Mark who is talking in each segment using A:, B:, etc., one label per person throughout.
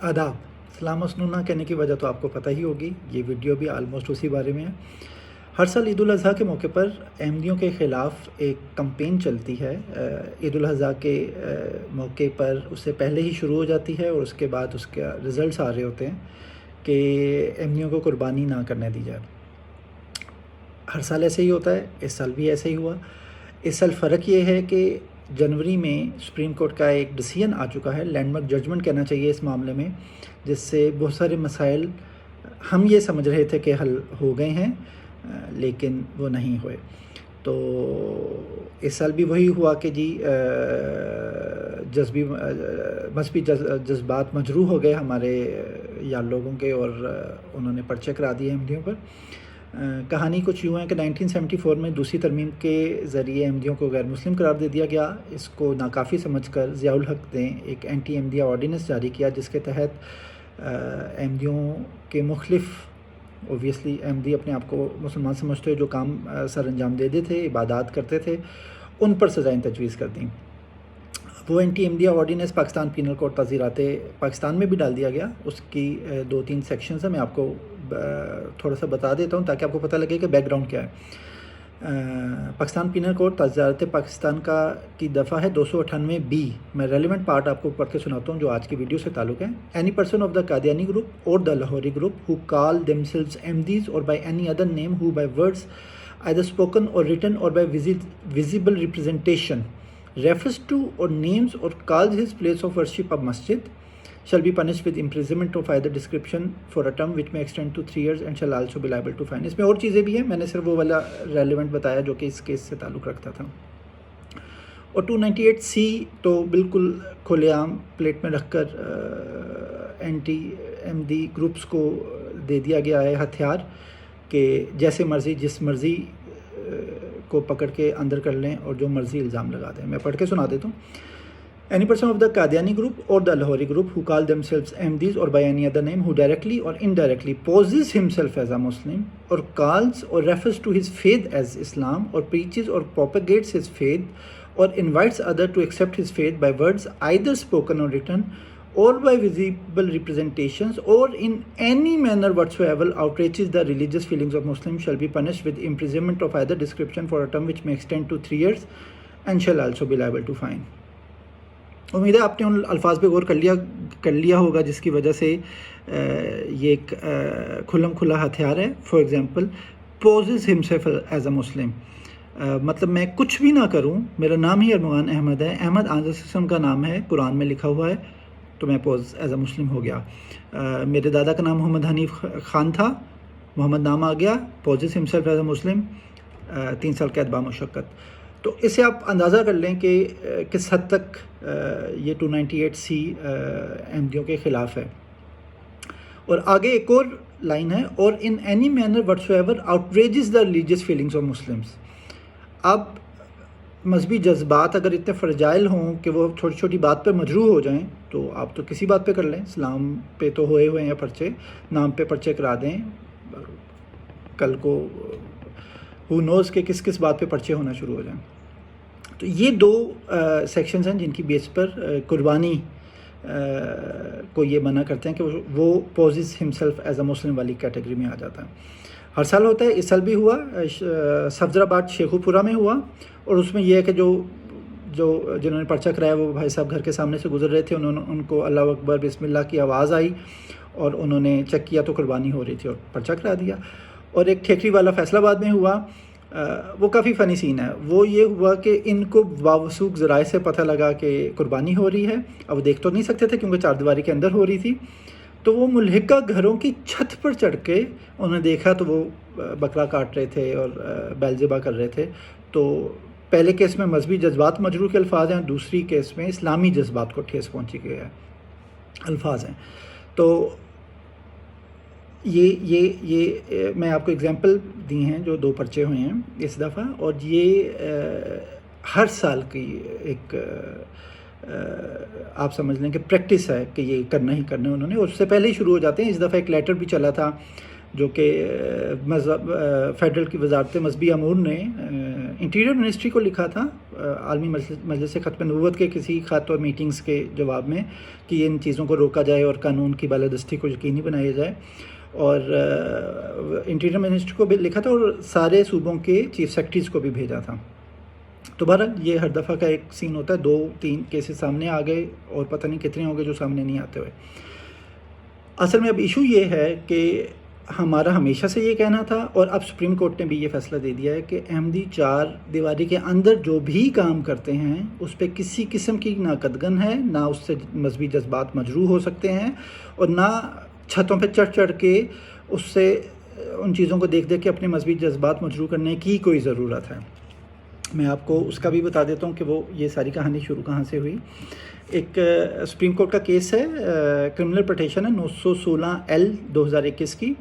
A: آداب۔ سلام مسنونہ کہنے کی وجہ تو آپ کو پتہ ہی ہوگی، یہ ویڈیو بھی آلموسٹ اسی بارے میں ہے۔ ہر سال عید الاضحیٰ کے موقع پر احمدیوں کے خلاف ایک کمپین چلتی ہے۔ عید الاضحیٰ کے موقع پر اس سے پہلے ہی شروع ہو جاتی ہے اور اس کے بعد اس کا رزلٹس آ رہے ہوتے ہیں کہ احمدیوں کو قربانی نہ کرنے دی جائے۔ ہر سال ایسے ہی ہوتا ہے، اس سال بھی ایسے ہی ہوا۔ اس سال فرق یہ ہے کہ جنوری میں سپریم کورٹ کا ایک ڈیسیژن آ چکا ہے، لینڈ مارک ججمنٹ کہنا چاہیے اس معاملے میں، جس سے بہت سارے مسائل ہم یہ سمجھ رہے تھے کہ حل ہو گئے ہیں لیکن وہ نہیں ہوئے۔ تو اس سال بھی وہی ہوا کہ جی مذہبی جذبات مجروح ہو گئے ہمارے یا لوگوں کے، اور انہوں نے پرچے کرا دیے احمدیوں پر۔ کہانی کچھ یوں ہے کہ 1974 میں دوسری ترمیم کے ذریعے احمدیوں کو غیر مسلم قرار دے دیا گیا۔ اس کو ناکافی سمجھ کر ضیاء الحق نے ایک اینٹی احمدیہ آرڈیننس جاری کیا، جس کے تحت احمدیوں کے مختلف، اوبویسلی احمدی اپنے آپ کو مسلمان سمجھتے ہوئے جو کام سر انجام دیتے تھے، عبادات کرتے تھے، ان پر سزائیں تجویز کر دیں۔ وہ anti Ahmadiyya ordinance Pakistan penal code تعزیرات پاکستان میں بھی ڈال دیا گیا۔ اس کی 2-3 سیکشنز ہیں، میں آپ کو تھوڑا سا بتا دیتا ہوں تاکہ آپ کو پتہ لگے کہ بیک گراؤنڈ کیا ہے۔ پاکستان پینل کوڈ تعزیرات پاکستان کی دفعہ ہے 298B۔ میں ریلیونٹ پارٹ آپ کو پڑھ کے سناتا ہوں جو آج کی ویڈیو سے تعلق ہے۔ Any person of the Qadiani group اور دا لاہوری group who call themselves Ahmadis or by any other name who by words either spoken or written or by visible representation refers to or names or calls his place of worship a masjid shall be punished with imprisonment of either description for a term which may extend to 3 years and shall also be liable to fine۔ اس میں اور چیزیں بھی ہیں، میں نے صرف وہ والا ریلیونٹ بتایا جو کہ اس کیس سے تعلق رکھتا تھا۔ اور 298C تو بالکل کھلے عام پلیٹ میں رکھ کر اینٹی احمدی گروپس کو دے دیا گیا ہے ہتھیار کہ جیسے مرضی جس مرضی کو پکڑ کے اندر کر لیں اور جو مرضی الزام لگا دیں۔ میں پڑھ کے سنا دیتا ہوں۔ Any person of the Qadiani group or the Lahori group who call themselves Ahmadis or by any other name who directly or indirectly poses himself as a Muslim or calls or refers to his faith as Islam or preaches or propagates his faith or invites others to accept his faith by words either spoken or written or by visible representations or in any manner whatsoever outrages the religious feelings of Muslims shall be punished with imprisonment of either description for a term which may extend to 3 years and shall also be liable to fine۔ امید ہے آپ نے ان الفاظ پہ غور کر لیا ہوگا جس کی وجہ سے یہ ایک کھلم کھلا ہتھیار ہے۔ For example poses himself as a Muslim, مطلب میں کچھ بھی نہ کروں، میرا نام ہی ارمغان احمد ہے، احمد آنظر کا نام ہے، قرآن میں لکھا ہوا ہے، تو میں پوز ایز اے مسلم ہو گیا۔ میرے دادا کا نام محمد حنیف خان تھا، محمد نام آ گیا، پوزز ہمسیلف ایز اے مسلم، 3 سال قید با مشقت۔ تو اس سے آپ اندازہ کر لیں کہ کس حد تک یہ 298C احمدیوں کے خلاف ہے۔ اور آگے ایک اور لائن ہے، اور in any manner whatsoever outrages the religious feelings of Muslims. اب مذہبی جذبات اگر اتنے فرجائل ہوں کہ وہ چھوٹی چھوٹی بات پہ مجروح ہو جائیں تو آپ تو کسی بات پہ کر لیں۔ اسلام پہ تو ہوئے ہیں پرچے، نام پہ پرچے کرا دیں، کل کو ہو نوز کہ کس بات پہ پرچے ہونا شروع ہو جائیں۔ تو یہ 2 سیکشنز ہیں جن کی بیس پر قربانی کو یہ منع کرتے ہیں کہ وہ پوزز ہمسیلف ایز اے مسلم والی کیٹیگری میں آ جاتا ہے۔ ہر سال ہوتا ہے، اس سال بھی ہوا، صفدر آباد شیخو پورہ میں ہوا، اور اس میں یہ ہے کہ جنہوں نے پرچہ کرایا وہ بھائی صاحب گھر کے سامنے سے گزر رہے تھے، ان کو اللہ اکبر بسم اللہ کی آواز آئی اور انہوں نے چیک کیا تو قربانی ہو رہی تھی اور پرچہ کرا دیا۔ اور ایک ٹھیکری والا فیصل آباد میں ہوا، وہ کافی فنی سین ہے۔ وہ یہ ہوا کہ ان کو باوثوق ذرائع سے پتہ لگا کہ قربانی ہو رہی ہے، اب وہ دیکھ تو نہیں سکتے تھے کیونکہ 4 دیواری کے اندر ہو رہی تھی، تو وہ ملحقہ گھروں کی چھت پر چڑھ کے انہوں نے دیکھا تو وہ بکرا کاٹ رہے تھے اور بیل ذبح کر رہے تھے۔ تو پہلے کیس میں مذہبی جذبات مجروح کے الفاظ ہیں، دوسری کیس میں اسلامی جذبات کو ٹھیس پہنچی گئے الفاظ ہیں۔ تو یہ میں آپ کو اگزامپل دی ہیں جو 2 پرچے ہوئے ہیں اس دفعہ، اور یہ ہر سال کی ایک آپ سمجھ لیں کہ پریکٹس ہے کہ یہ کرنا ہی کرنا ہے انہوں نے، اور اس سے پہلے ہی شروع ہو جاتے ہیں۔ اس دفعہ ایک لیٹر بھی چلا تھا جو کہ فیڈرل کی وزارت مذہبی امور نے انٹیریئر منسٹری کو لکھا تھا عالمی مجلس ختم نبوت کے کسی خط اور میٹنگز کے جواب میں کہ ان چیزوں کو روکا جائے اور قانون کی بالادستی کو یقینی بنایا جائے، اور انٹیریئر منسٹری کو بھی لکھا تھا اور سارے صوبوں کے چیف سیکرٹریز کو بھی بھیجا تھا۔ تو بہرحال یہ ہر دفعہ کا ایک سین ہوتا ہے، 2-3 کیسز سامنے آ گئے اور پتہ نہیں کتنے ہو گئے جو سامنے نہیں آتے ہوئے۔ اصل میں اب ایشو یہ ہے کہ ہمارا ہمیشہ سے یہ کہنا تھا، اور اب سپریم کورٹ نے بھی یہ فیصلہ دے دیا ہے کہ احمدی 4 دیواری کے اندر جو بھی کام کرتے ہیں اس پہ کسی قسم کی نہ قدغن ہے، نہ اس سے مذہبی جذبات مجروح ہو سکتے ہیں، اور نہ چھتوں پہ چڑھ کے اس سے ان چیزوں کو دیکھ کے اپنے مذہبی جذبات مجروح کرنے کی کوئی ضرورت ہے۔ میں آپ کو اس کا بھی بتا دیتا ہوں کہ وہ یہ ساری کہانی شروع کہاں سے ہوئی۔ ایک سپریم کورٹ کا کیس ہے، کرمنل پٹیشن ہے 916L 2021 کی،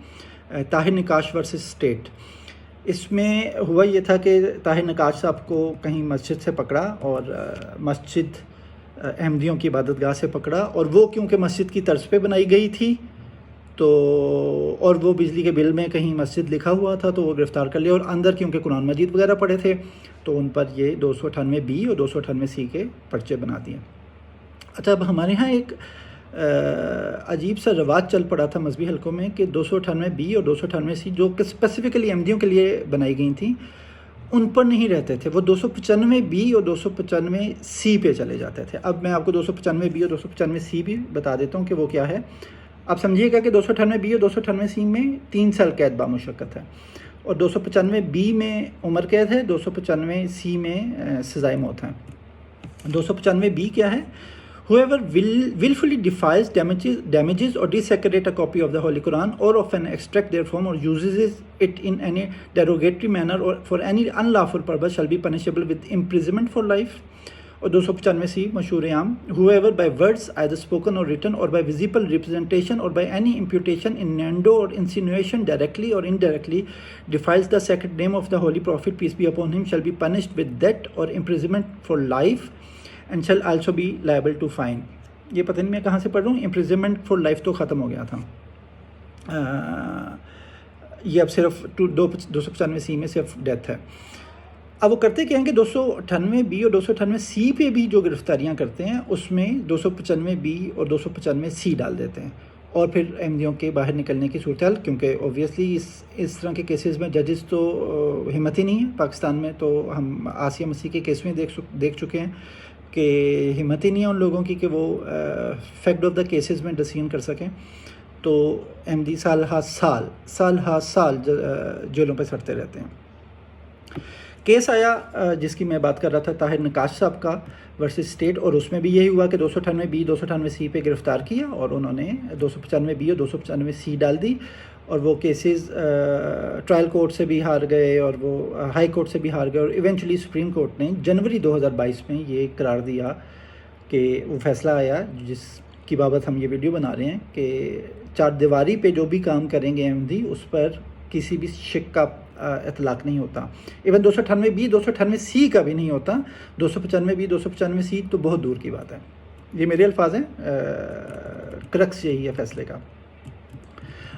A: طاہر نقاش ورسز اسٹیٹ۔ اس میں ہوا یہ تھا کہ طاہر نقاش صاحب کو کہیں مسجد سے پکڑا، اور مسجد احمدیوں کی عبادت گاہ سے پکڑا، اور وہ کیونکہ مسجد کی طرز پہ بنائی گئی تھی تو اور وہ بجلی کے بل میں کہیں مسجد لکھا ہوا تھا تو وہ گرفتار کر لیا، اور اندر کیونکہ قرآن مجید وغیرہ پڑھے تھے تو ان پر یہ 298B اور 298C کے پرچے بنا دیے۔ اچھا، اب ہمارے ہاں ایک عجیب سا رواج چل پڑا تھا مذہبی حلقوں میں کہ 298B اور 298C جو کہ اسپیسیفکلی احمدیوں کے لیے بنائی گئی تھیں ان پر نہیں رہتے تھے، وہ 295B اور 295C پہ چلے جاتے تھے۔ اب میں آپ کو 295B اور 295C بھی بتا دیتا ہوں کہ وہ کیا ہے۔ آپ سمجھیے گا کہ 298B اور 298C میں 3 سال قید بامشقت ہے، اور 295B میں عمر قید ہے، 295C میں سزائے موت ہے۔ 295B کیا ہے؟ Whoever willfully defiles, damages or desecrates a copy of the Holy Quran or of an extract therefrom or uses it in any derogatory manner or for any unlawful purpose shall be punishable with imprisonment for life. اور 295C مشہور عام، whoever by words either spoken or written or by visible representation or by any imputation, innuendo or insinuation directly or indirectly defiles the sacred name of the Holy Prophet, peace be upon him, shall be punished with death or imprisonment for life and shall also be liable to fine۔ یہ پتہ نہیں میں کہاں سے پڑھ رہا ہوں، imprisonment for life تو ختم ہو گیا تھا، یہ اب صرف 295C میں صرف ڈیتھ ہے۔ اب وہ کرتے کیا ہیں کہ 298B اور 298C پہ بھی جو گرفتاریاں کرتے ہیں اس میں 295B اور 295C ڈال دیتے ہیں، اور پھر احمدیوں کے باہر نکلنے کی صورتحال، کیونکہ اوبویسلی اس طرح کے کیسز میں ججز تو ہمت ہی نہیں ہے پاکستان میں، تو ہم آسیہ مسیح کے کیس میں دیکھ چکے ہیں کہ ہمت ہی نہیں ہے ان لوگوں کی کہ وہ فیکٹ آف دا کیسز میں ڈسیزن کر سکیں، تو احمدی سال ہا سال جیلوں پہ سڑتے رہتے ہیں۔ کیس آیا جس کی میں بات کر رہا تھا طاہر نقاش صاحب کا ورسز اسٹیٹ، اور اس میں بھی یہی ہوا کہ 298B 298C پہ گرفتار کیا اور انہوں نے 295B اور 295C ڈال دی، اور وہ کیسز ٹرائل کورٹ سے بھی ہار گئے اور وہ ہائی کورٹ سے بھی ہار گئے، اور ایونچولی سپریم کورٹ نے جنوری 2022 میں یہ قرار دیا کہ وہ فیصلہ آیا جس کی بابت ہم یہ ویڈیو بنا رہے ہیں کہ 4 دیواری پہ جو بھی کام کریں گے احمدی اس پر کسی بھی شک کا اطلاق نہیں ہوتا، ایون 298B 298C کا بھی نہیں ہوتا، 295B 295C تو بہت دور کی بات ہے۔ یہ میرے الفاظ ہیں، کرکس یہی ہے فیصلے کا۔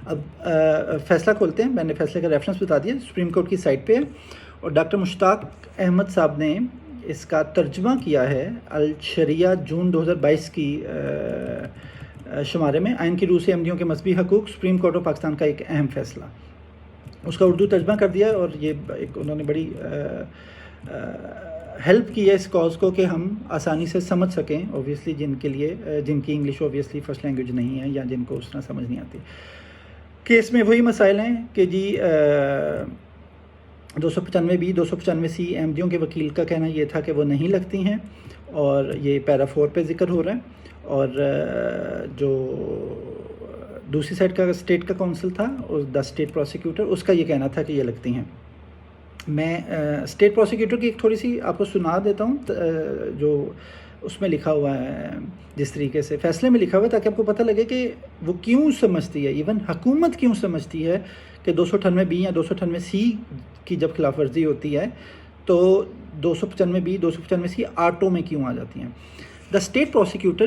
A: اب فیصلہ کھولتے ہیں، میں نے فیصلے کا ریفرنس بتا دیا، سپریم کورٹ کی سائٹ پہ ہے، اور ڈاکٹر مشتاق احمد صاحب نے اس کا ترجمہ کیا ہے الشریعہ جون 2022 کی شمارے میں، آئین کی روح سے احمدیوں کے مذہبی حقوق، سپریم کورٹ آف پاکستان کا ایک اہم فیصلہ، اس کا اردو ترجمہ کر دیا، اور یہ ایک انہوں نے بڑی ہیلپ کی ہے اس کاز کو کہ ہم آسانی سے سمجھ سکیں، اوبویسلی جن کی انگلش اوبویسلی فرسٹ لینگویج نہیں ہے یا جن کو اس طرح سمجھ نہیں آتی۔ کیس میں وہی مسائل ہیں کہ جی 295B 295C احمدیوں کے وکیل کا کہنا یہ تھا کہ وہ نہیں لگتی ہیں، اور یہ پیرا 4 پہ ذکر ہو رہا ہے، اور جو دوسری سائڈ کا اسٹیٹ کا کونسل تھا دا اسٹیٹ پروسیکیوٹر، اس کا یہ کہنا تھا کہ یہ لگتی ہیں۔ میں اسٹیٹ پروسیکیوٹر کی ایک تھوڑی سی آپ کو سنا دیتا ہوں جو اس میں لکھا ہوا ہے، جس طریقے سے فیصلے میں لکھا ہوا ہے، تاکہ آپ کو پتہ لگے کہ وہ کیوں سمجھتی ہے، ایون حکومت کیوں سمجھتی ہے کہ 298B یا 298C کی جب خلاف ورزی ہوتی ہے تو 295B 295C آٹو میں کیوں آ جاتی ہیں۔ The state prosecutor,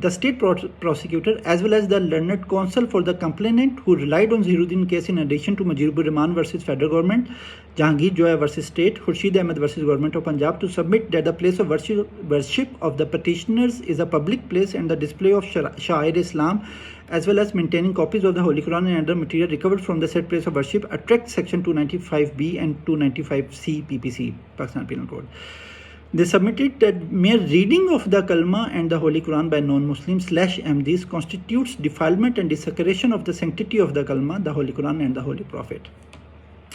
A: The state prosecutor as well as the learned counsel for the complainant who relied on Zahiruddin case in addition to Mujibur Rahman versus federal government, Jahangir Joya versus state, Khurshid Ahmed versus government of Punjab to submit that the place of worship of the petitioners is a public place and the display of Sha'air Islam as well as maintaining copies of the Holy Quran and other material recovered from the said place of worship attract section 295B and 295C PPC, Pakistan Penal Code. They submitted that mere reading of the Kalma and the Holy Quran by non-Muslims / Ahmadis constitutes defilement and desecration of the sanctity of the Kalma, the Holy Quran and the Holy Prophet.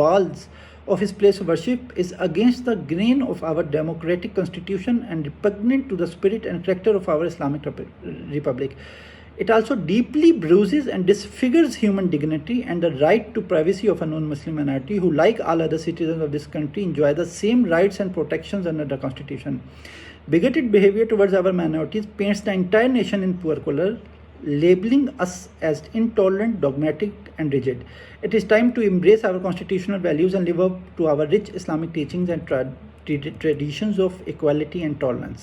A: walls of his place of worship is against the grain of our democratic constitution and repugnant to the spirit and character of our Islamic republic. It also deeply bruises and disfigures human dignity and the right to privacy of a non-Muslim minority who, like all other citizens of this country, enjoy the same rights and protections under the Constitution. Bigoted behavior towards our minorities paints the entire nation in poor color, labeling us as intolerant, dogmatic and rigid. It is time to embrace our constitutional values and live up to our rich Islamic teachings and traditions of equality and tolerance.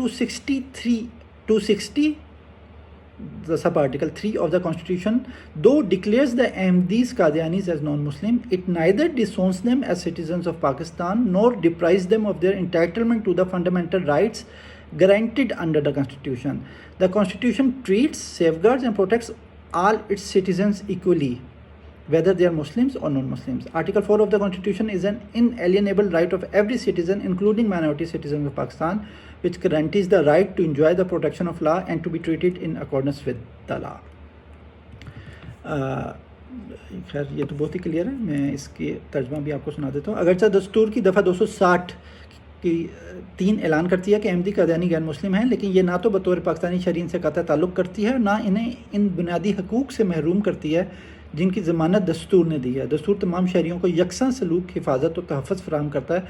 A: 260 the sub-article 3 of the Constitution, though declares the Ahmadis Qadianis as non-Muslim, it neither disowns them as citizens of Pakistan nor deprives them of their entitlement to the fundamental rights granted under the Constitution. The Constitution treats, safeguards and protects all its citizens equally, whether they are Muslims or non-Muslims. Article 4 of the Constitution is an inalienable right of every citizen, including minority citizens of Pakistan, which guarantees the right to enjoy the protection of law and to be treated in accordance with the law. خیر یہ تو بہت ہی clear ہے، میں اس کے ترجمہ بھی آپ کو سنا دیتا ہوں. اگرچہ دستور کی دفعہ 260 کی 3 اعلان کرتی ہے کہ احمدی قادیانی غیر مسلم ہیں، لیکن یہ نہ تو بطور پاکستانی شہرین سے قطع تعلق کرتی ہے اور نہ انہیں ان بنیادی حقوق سے محروم کرتی ہے جن کی ضمانت دستور نے دی ہے. دستور تمام شہریوں کو یکساں سلوک، حفاظت و تحفظ فراہم کرتا ہے،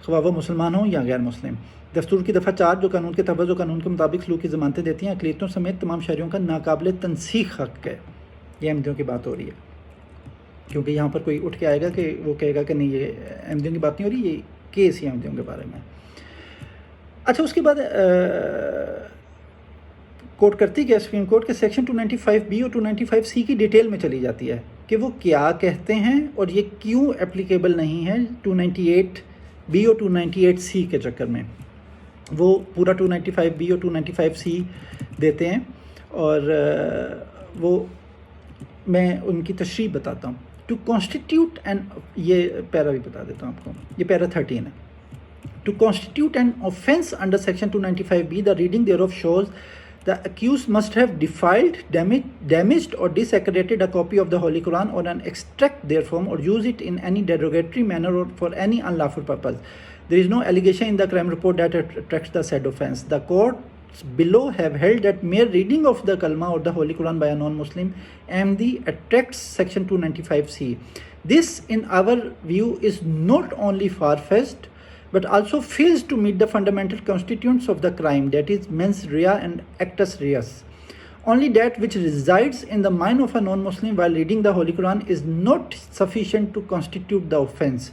A: خواہ وہ مسلمان ہوں یا غیر مسلم. دستور کی دفعہ 4 جو قانون کے تحفظ و قانون کے مطابق سلوک کی ضمانتیں دیتی ہیں، اقلیتوں سمیت تمام شہریوں کا ناقابل تنسیخ حق ہے. یہ احمدیوں کی بات ہو رہی ہے، کیونکہ یہاں پر کوئی اٹھ کے آئے گا کہ وہ کہے گا کہ نہیں یہ احمدیوں کی بات نہیں ہو رہی، یہ کیس ہی احمدیوں کے بارے میں. اچھا اس کے بعد کوٹ کرتی ہے سپریم کورٹ کے سیکشن 295B اور 295C کی ڈیٹیل میں چلی جاتی ہے کہ وہ کیا کہتے ہیں اور یہ کیوں اپلیکیبل نہیں ہے 298B اور 298C کے چکر میں. وہ پورا 295B اور 295C دیتے ہیں اور وہ میں ان کی تشریح بتاتا ہوں. ٹو کانسٹیٹیوٹ اینڈ، یہ پیرا بھی بتا دیتا ہوں آپ کو، یہ پیرا 13 ہے. To constitute an offence under section 295B, the reading thereof shows the accused must have defiled, damaged or desecrated a copy of the Holy Quran or an extract therefrom, or use it in any derogatory manner or for any unlawful purpose. There is no allegation in the crime report that attracts the said offence. The courts below have held that mere reading of the Kalma or the Holy Quran by a non-Muslim Ahmadi attracts section 295C. This, in our view, is not only far-fetched but also fails to meet the fundamental constituents of the crime, that is mens rea and actus reus. Only that which resides in the mind of a non-Muslim while reading the Holy Quran is not sufficient to constitute the offence.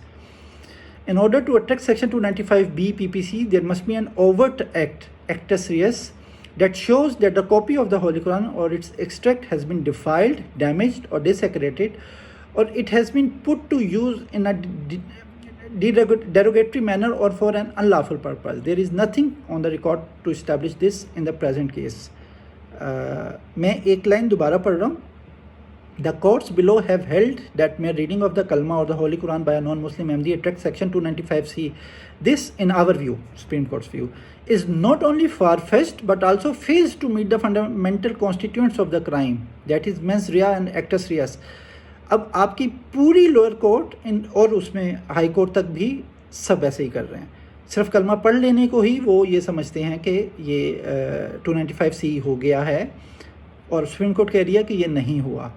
A: In order to attract section 295B PPC, there must be an overt act, actus reus, that shows that the copy of the Holy Quran or its extract has been defiled, damaged or desecrated, or it has been put to use in a derogatory manner or for an unlawful purpose. There is nothing on the record to establish this in the present case. میں ایک line دوبارہ پڑھ رہا ہوں. The courts below have held that mere reading of the Kalma or the Holy Quran by a non-Muslim Ahmadi attracts section 295C. This, in our view, Supreme Court's view, is not only far-fetched but also fails to meet the fundamental constituents of the crime, that is mens rea and actus reus. اب آپ کی پوری lower court اور اس میں high court تک بھی سب ایسے ہی کر رہے ہیں. صرف کلمہ پڑھ لینے کو ہی وہ یہ سمجھتے ہیں کہ یہ 295C ہو گیا ہے، اور سپریم کورٹ کہہ رہی ہے کہ یہ نہیں ہوا.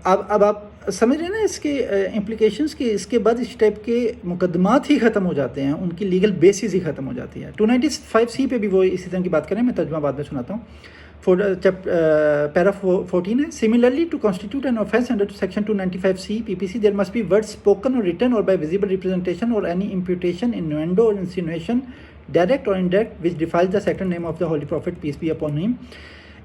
A: اب آپ سمجھ رہے ہیں نا اس کے امپلیکیشنس کے. اس کے بعد اس ٹائپ کے مقدمات ہی ختم ہو جاتے ہیں، ان کی لیگل بیسز ہی ختم ہو جاتی ہے. 295C پہ بھی وہ اسی طرح کی بات کریں، میں ترجمہ بعد میں سناتا ہوں. Para 14 ہے. Similarly, to constitute an offence under section 295C PPC, there must be words spoken or written or by visible representation or any imputation, innuendo or insinuation, direct or indirect, which defiles the sacred name of the Holy Prophet, peace be upon him.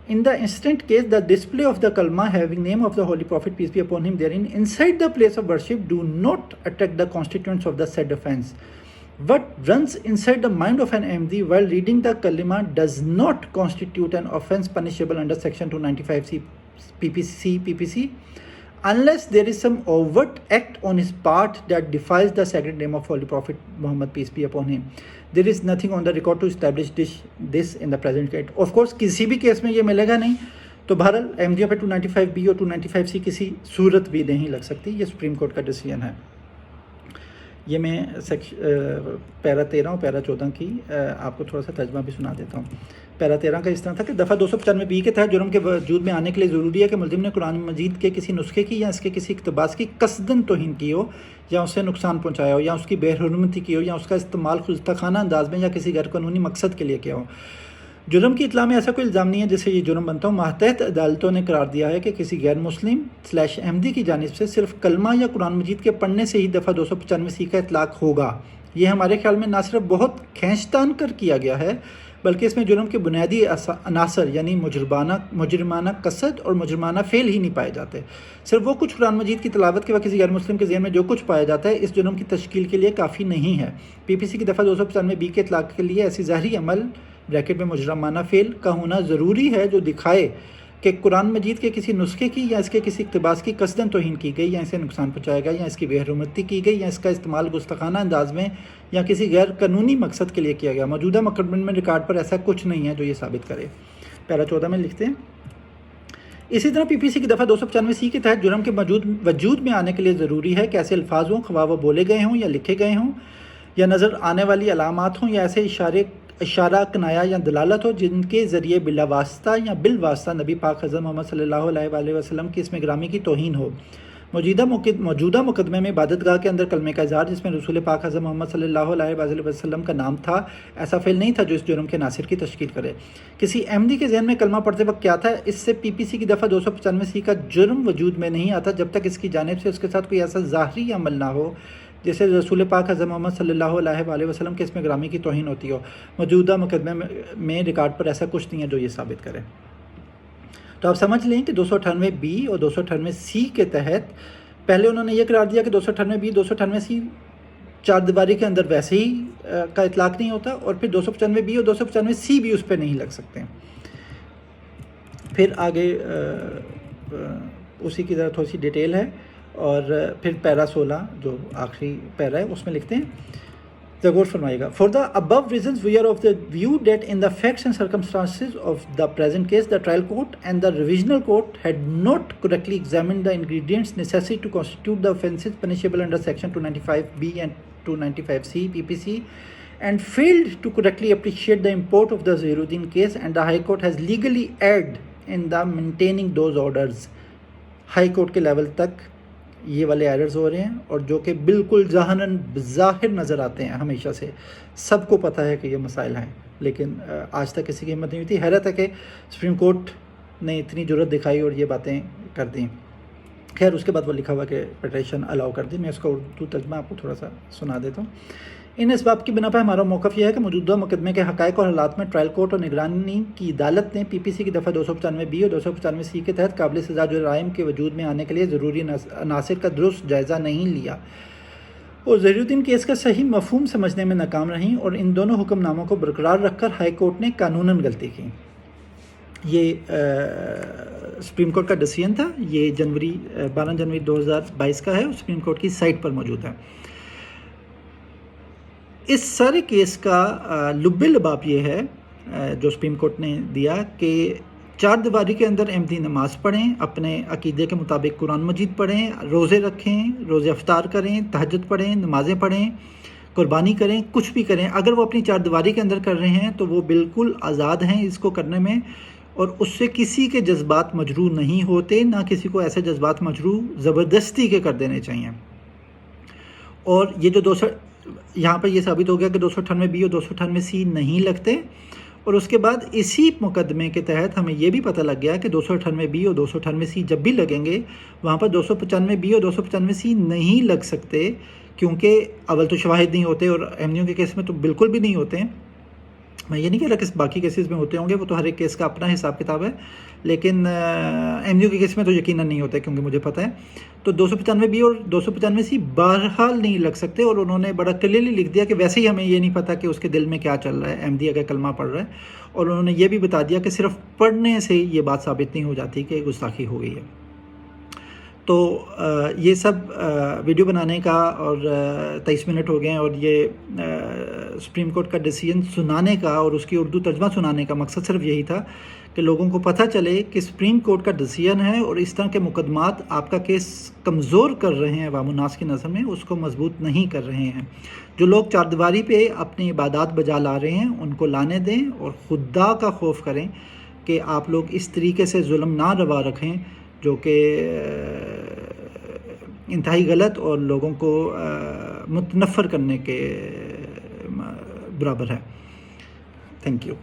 A: In the instant case, the display of the kalma having name of the Holy Prophet, peace be upon him, therein inside the place of worship do not attract the constituents of the said offence. What runs inside the mind of an Ahmadi while reading the kalima does not constitute an offence punishable under section 295C PPC unless there is some overt act on his part that defiles the sacred name of Holy Prophet Muhammad, peace be upon him. There is nothing on the record to establish this in the present case. Of course کسی بھی case میں یہ ملے گا نہیں، تو بہرحال احمدیوں پہ 295B اور 295C کسی صورت بھی نہیں لگ سکتی. یہ سپریم کورٹ کا ڈیسیژن ہے. یہ میں پیرا 13 اور پیرا 14 کی آپ کو تھوڑا سا ترجمہ بھی سنا دیتا ہوں. پیرا 13 کا اس طرح تھا کہ دفعہ 295B کے تحت جرم کے وجود میں آنے کے لیے ضروری ہے کہ ملزم نے قرآن مجید کے کسی نسخے کی یا اس کے کسی اقتباس کی قصداً توہین کی ہو، یا اسے نقصان پہنچایا ہو، یا اس کی بے حرمتی کی ہو، یا اس کا استعمال خودتخانہ انداز میں یا کسی غیر قانونی مقصد کے لیے کیا ہو. جرم کی اطلاع میں ایسا کوئی الزام نہیں ہے جس سے یہ جرم بنتا ہو. ماتحت عدالتوں نے قرار دیا ہے کہ کسی غیر مسلم / احمدی کی جانب سے صرف کلمہ یا قرآن مجید کے پڑھنے سے ہی دفعہ 295C کا اطلاق ہوگا. یہ ہمارے خیال میں نہ صرف بہت کھینچ تان کر کیا گیا ہے بلکہ اس میں جرم کے بنیادی عناصر یعنی مجرمانہ قصد اور مجرمانہ فعل ہی نہیں پائے جاتے. صرف وہ کچھ قرآن مجید کی تلاوت کے وقت کسی غیر مسلم کے ذہن میں جو کچھ پایا جاتا ہے اس جرم کی تشکیل کے لیے کافی نہیں ہے. PPC کی دفعہ 295B کے اطلاق کے لیے ایسی ظاہری عمل بریکٹ میں مجرمانہ فعل کا ہونا ضروری ہے جو دکھائے کہ قرآن مجید کے کسی نسخے کی یا اس کے کسی اقتباس کی قصداً توہین کی گئی یا اسے نقصان پہنچایا گیا یا اس کی بے حرمتی کی گئی یا اس کا استعمال گستاخانہ انداز میں یا کسی غیر قانونی مقصد کے لیے کیا گیا. موجودہ مقدمے میں ریکارڈ پر ایسا کچھ نہیں ہے جو یہ ثابت کرے. پیرا 14 میں لکھتے ہیں اسی طرح PPC کی دفعہ 295C کے تحت جرم کے وجود میں آنے کے لیے ضروری ہے کہ ایسے الفاظ ہوں خواہ وہ بولے گئے ہوں یا لکھے گئے ہوں یا نظر آنے والی علامات ہوں یا ایسے اشارہ کنایا یا دلالت ہو جن کے ذریعے بلا واسطہ یا بالواسطہ نبی پاک حضرت محمد صلی اللہ علیہ وآلہ وسلم کی اسم گرامی کی توہین ہو. موجودہ مقدمے میں عبادت گاہ کے اندر کلمے کا اظہار جس میں رسول پاک حضرت محمد صلی اللہ علیہ وآلہ وسلم کا نام تھا ایسا فعل نہیں تھا جو اس جرم کے عناصر کی تشکیل کرے. کسی احمدی کے ذہن میں کلمہ پڑھتے وقت کیا تھا اس سے PPC کی دفعہ 295C کا جرم وجود میں نہیں آتا جب تک اس کی جانب سے اس کے ساتھ کوئی ایسا ظاہری عمل نہ ہو جیسے رسول پاک حضرت محمد صلی اللہ علیہ وآلہ وسلم کے اسم گرامی کی توہین ہوتی ہو. موجودہ مقدمے میں ریکارڈ پر ایسا کچھ نہیں ہے جو یہ ثابت کرے. تو آپ سمجھ لیں کہ 298B اور 298C کے تحت پہلے انہوں نے یہ قرار دیا کہ 298B 298C چار دیواری کے اندر ویسے ہی کا اطلاق نہیں ہوتا اور پھر 295B اور 295C بھی اس پہ نہیں لگ سکتے. پھر آگے اسی کی ذرا تھوڑی سی ڈیٹیل ہے اور پھر پیرا 16 جو آخری پیرا ہے اس میں لکھتے ہیں غور فرمائے گا. For the above reasons we are of the view that in the facts and circumstances of the present case the trial court and the revisional court had not correctly examined the ingredients necessary to constitute the offences punishable under section 295B and 295C PPC and failed to correctly appreciate the import of the Zahiruddin case and the High Court has legally erred in the maintaining those orders. High court کے level تک یہ والے errors ہو رہے ہیں اور جو کہ بالکل ظاہراً بظاہر نظر آتے ہیں. ہمیشہ سے سب کو پتہ ہے کہ یہ مسائل ہیں لیکن آج تک کسی کی ہمت نہیں ہوئی تھی. حیرت ہے کہ سپریم کورٹ نے اتنی جرت دکھائی اور یہ باتیں کر دیں. خیر اس کے بعد وہ لکھا ہوا کہ پیٹیشن الاؤ کر دی. میں اس کا اردو ترجمہ آپ کو تھوڑا سا سنا دیتا ہوں. ان اسباب کی بنا پر ہمارا موقف یہ ہے کہ موجودہ مقدمے کے حقائق اور حالات میں ٹرائل کورٹ اور نگرانی کی عدالت نے PPC کی دفعہ 295B اور 295C کے تحت قابل سزا جرائم کے وجود میں آنے کے لیے ضروری عناصر کا درست جائزہ نہیں لیا اور ظہیرالدین کیس کا صحیح مفہوم سمجھنے میں ناکام رہیں اور ان دونوں حکم ناموں کو برقرار رکھ کر ہائی کورٹ نے قانوناً غلطی کی. یہ سپریم کورٹ کا ڈیسیژن تھا. یہ 12 جنوری 2022 کا ہے اور سپریم کورٹ کی سائٹ پر موجود ہے. اس سارے کیس کا لب لباب یہ ہے جو سپریم کورٹ نے دیا کہ چار دیواری کے اندر احمدی نماز پڑھیں, اپنے عقیدے کے مطابق قرآن مجید پڑھیں, روزے رکھیں, روزے افطار کریں, تہجد پڑھیں, نمازیں پڑھیں, قربانی کریں, کچھ بھی کریں. اگر وہ اپنی چار دیواری کے اندر کر رہے ہیں تو وہ بالکل آزاد ہیں اس کو کرنے میں اور اس سے کسی کے جذبات مجروح نہیں ہوتے, نہ کسی کو ایسے جذبات مجروح زبردستی کے کر دینے چاہیے. اور یہ جو یہاں پر یہ ثابت ہو گیا کہ 298B اور 298C نہیں لگتے اور اس کے بعد اسی مقدمے کے تحت ہمیں یہ بھی پتہ لگ گیا کہ 298B اور 298C جب بھی لگیں گے وہاں پر 295B اور 295C نہیں لگ سکتے کیونکہ اول تو شواہد نہیں ہوتے اور احمدیوں کے کیس میں تو بالکل بھی نہیں ہوتے ہیں. میں یہ نہیں کہہ رہا کہ باقی کیسز میں ہوتے ہوں گے, وہ تو ہر ایک کیس کا اپنا حساب کتاب ہے, لیکن احمدیوں کے کیس میں تو یقیناً نہیں ہوتے کیونکہ مجھے پتہ ہے. تو 295B اور 295C بہرحال نہیں لگ سکتے اور انہوں نے بڑا کلیئرلی لکھ دیا کہ ویسے ہی ہمیں یہ نہیں پتہ کہ اس کے دل میں کیا چل رہا ہے احمدی اگر کلمہ پڑھ رہا ہے, اور انہوں نے یہ بھی بتا دیا کہ صرف پڑھنے سے یہ بات ثابت نہیں ہو جاتی کہ گستاخی ہو گئی ہے. تو یہ سب ویڈیو بنانے کا اور 23 منٹ ہو گئے ہیں اور یہ سپریم کورٹ کا ڈیسیژن سنانے کا اور اس کی اردو ترجمہ سنانے کا مقصد صرف یہی تھا کہ لوگوں کو پتہ چلے کہ سپریم کورٹ کا ڈیسیژن ہے اور اس طرح کے مقدمات آپ کا کیس کمزور کر رہے ہیں عوام الناس کی نظر میں, اس کو مضبوط نہیں کر رہے ہیں. جو لوگ چار دیواری پہ اپنی عبادات بجا لا رہے ہیں ان کو لانے دیں اور خدا کا خوف کریں کہ آپ لوگ اس طریقے سے ظلم نہ روا رکھیں جو کہ انتہائی غلط اور لوگوں کو متنفر کرنے کے برابر ہے. Thank you.